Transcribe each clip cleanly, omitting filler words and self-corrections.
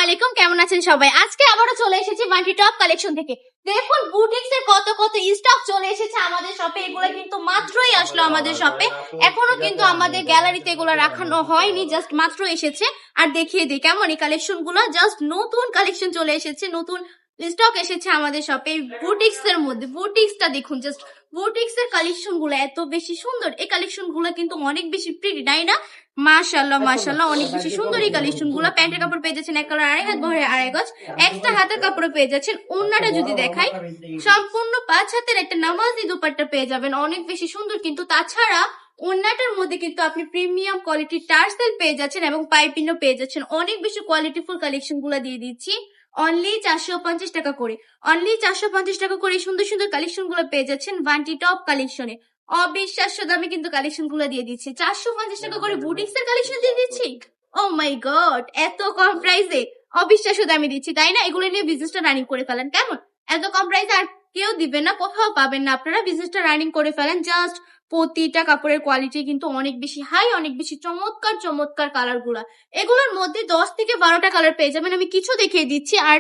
আলাইকুম, কেমন আছেন সবাই? আজকে আবারও চলে এসেছি বান্টি টপ কালেকশন থেকে। দেখুন বুটিক্স এর কত কত স্টক চলে এসেছে আমাদের শপে। এগুলো কিন্তু মাত্রই আসলো আমাদের শপে, এখনো কিন্তু আমাদের গ্যালারিতে এগুলো রাখানো হয়নি, জাস্ট মাত্র এসেছে। আর দেখিয়ে দিই কেমন এই কালেকশন গুলো, জাস্ট নতুন কালেকশন চলে এসেছে, নতুন স্টক এসেছে আমাদের শপে বুটিক্স এর মধ্যে। বুটিক্সটা দেখুন, জাস্ট বুটিক্স এর কালেকশন গুলো এত বেশি সুন্দর। এই কালেকশন গুলো কিন্তু অনেক বেশি প্রিটি, তাই না? মাশাআল্লাহ মাশাআল্লাহ, অনেক বেশি সুন্দর এই কালেকশন গুলো। প্যান্টের কাপড় পেয়ে যাচ্ছেন এক কালার, আড়াই হাত বহরের আড়াই গজ। একটা হাতের কাপড় পেয়ে যাচ্ছেন। ওড়নাটা যদি দেখাই, সম্পূর্ণ 5 হাতের একটা নামাজি দুপাট্টা পেয়ে যাবেন, অনেক বেশি সুন্দর। কিন্তু তাছাড়া ওড়নাটার মধ্যে কিন্তু আপনি প্রিমিয়াম কোয়ালিটির টার্সেল পেয়ে যাচ্ছেন এবং পাইপিংও পেয়ে যাচ্ছেন। অনেক বেশি কোয়ালিটিফুল কালেকশন গুলো দিয়ে দিচ্ছি অনলি 450 টাকা করে। অনলি 450 টাকা করে সুন্দর সুন্দর কালেকশন গুলো পেয়ে যাচ্ছেন বান্টি টপ কালেকশনে। অবিশ্বাস্য দামে কিন্তু কালেকশন গুলো দিয়ে দিচ্ছি। 450 টাকা করে বুটিক্স এর কালেকশন দিয়ে দিচ্ছি। ও মাই গড, এত কম প্রাইসে অবিশ্বাস্য দামে দিচ্ছি, তাই না? এগুলো নিয়ে বিজনেসটা রানিং করে ফেলেন, কেমন? এত কম প্রাইসে আর কেউ দিবে না, কোথাও পাবেন না। আপনারা বিজনেসটা রানিং করে ফেলেন। জাস্ট প্রতিটা কাপড়ের কোয়ালিটি কিন্তু অনেক বেশি হাই, অনেক বেশি চমৎকার চমৎকার কালার গুলা। এগুলোর মধ্যে 10 থেকে 12টা কালার পেয়ে যাবেন। আমি কিছু দেখিয়ে দিচ্ছি, আর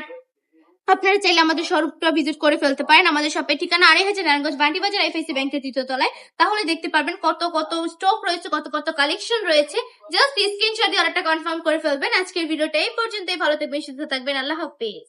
আপনারা চাইলে আমাদের শপটা ভিজিট করে ফেলতে পারেন। আমাদের শপের ঠিকানা 2500 নারায়ণগঞ্জ বান্টি বাজার, এফএসি ব্যাংকের 3য় তলায়। তাহলে দেখতে পারবেন কত কত স্টক রয়েছে, কত কত কালেকশন রয়েছে। জাস্ট স্ক্রিনশট দিয়ে অর্ডারটা কনফার্ম করে ফেলবেন। আজকের ভিডিওটা এই পর্যন্তই। ভালো থাকবেন, সুস্থ থাকবেন। আল্লাহ হাফেজ।